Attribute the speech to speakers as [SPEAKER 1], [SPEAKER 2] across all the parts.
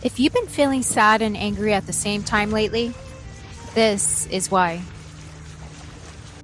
[SPEAKER 1] If you've been feeling sad and angry at the same time lately, this is why.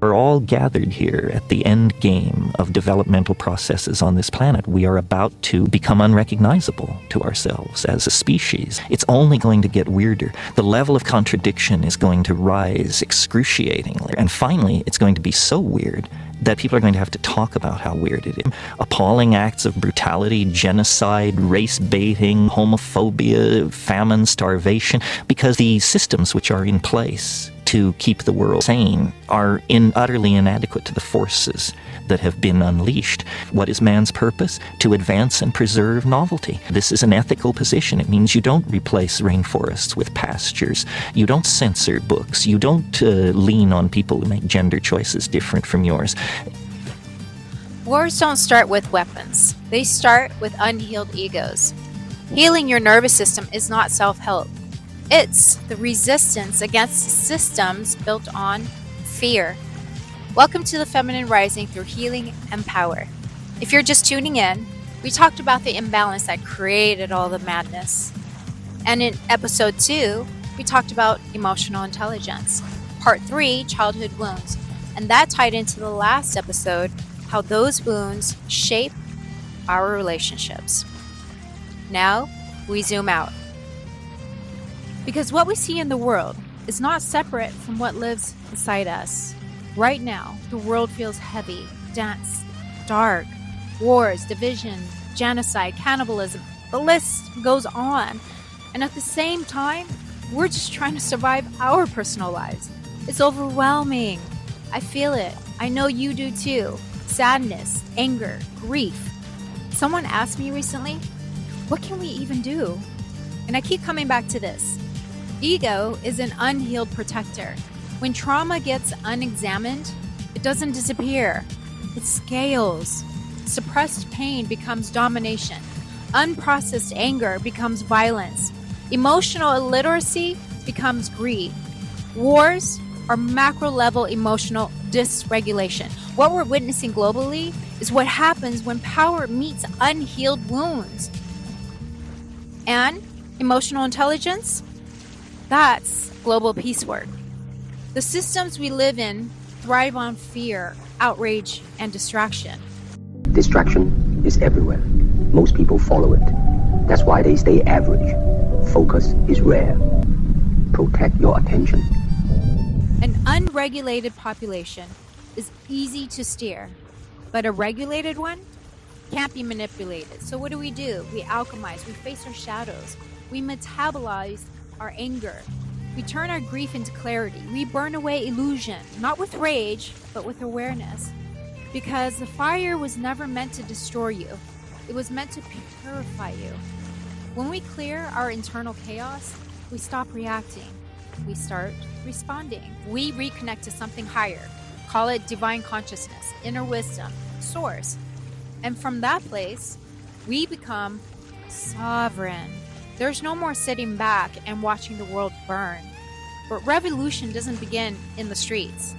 [SPEAKER 2] We're all gathered here at the end game of developmental processes on this planet. We are about to become unrecognizable to ourselves as a species. It's only going to get weirder. The level of contradiction is going to rise excruciatingly. And finally, it's going to be so weird that people are going to have to talk about how weird it is. Appalling acts of brutality, genocide, race baiting, homophobia, famine, starvation, because the systems which are in place to keep the world sane are utterly inadequate to the forces that have been unleashed. What is man's purpose? To advance and preserve novelty. This is an ethical position. It means you don't replace rainforests with pastures. You don't censor books. You don't lean on people who make gender choices different from yours.
[SPEAKER 1] Wars don't start with weapons. They start with unhealed egos. Healing your nervous system is not self-help. It's the resistance against systems built on fear. Welcome to the Feminine Rising through Healing and Power. If you're just tuning in, we talked about the imbalance that created all the madness. And in episode 2, we talked about emotional intelligence. Part 3, childhood wounds. And that tied into the last episode, how those wounds shape our relationships. Now, we zoom out. Because what we see in the world is not separate from what lives inside us. Right now, the world feels heavy, dense, dark. Wars, division, genocide, cannibalism, the list goes on. And at the same time, we're just trying to survive our personal lives. It's overwhelming. I feel it. I know you do too. Sadness, anger, grief. Someone asked me recently, what can we even do? And I keep coming back to this. Ego is an unhealed protector. When trauma gets unexamined, it doesn't disappear. It scales. Suppressed pain becomes domination. Unprocessed anger becomes violence. Emotional illiteracy becomes greed. Wars are macro-level emotional dysregulation. What we're witnessing globally is what happens when power meets unhealed wounds. And emotional intelligence? That's global peace work. The systems we live in thrive on fear, outrage, and distraction.
[SPEAKER 3] Distraction is everywhere. Most people follow it. That's why they stay average. Focus is rare. Protect your attention.
[SPEAKER 1] An unregulated population is easy to steer, but a regulated one can't be manipulated. So what do? We alchemize, we face our shadows, we metabolize our anger. We turn our grief into clarity. We burn away illusion, not with rage, but with awareness. Because the fire was never meant to destroy you. It was meant to purify you. When we clear our internal chaos, we stop reacting. We start responding. We reconnect to something higher. Call it divine consciousness, inner wisdom, source. And from that place, we become sovereign. There's no more sitting back and watching the world burn. But revolution doesn't begin in the streets.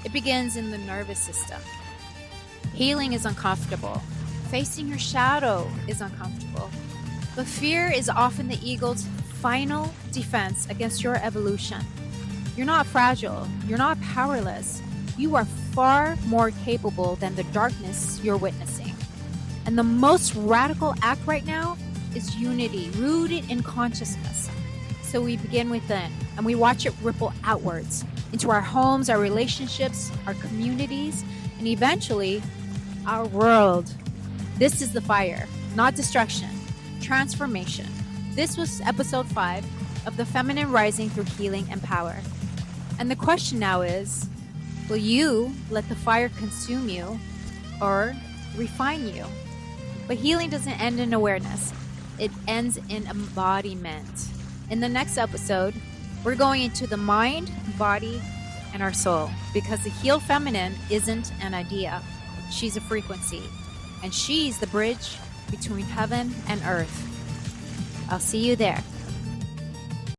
[SPEAKER 1] It begins in the nervous system. Healing is uncomfortable. Facing your shadow is uncomfortable. But fear is often the ego's final defense against your evolution. You're not fragile. You're not powerless. You are far more capable than the darkness you're witnessing. And the most radical act right now is unity, rooted in consciousness. So we begin within, and we watch it ripple outwards into our homes, our relationships, our communities, and eventually our world. This is the fire, not destruction, transformation. This was episode 5 of the Feminine Rising through Healing and Power. And the question now is, will you let the fire consume you or refine you? But healing doesn't end in awareness. It ends in embodiment. In the next episode, we're going into the mind, body, and our soul. Because the healed feminine isn't an idea. She's a frequency. And she's the bridge between heaven and earth. I'll see you there.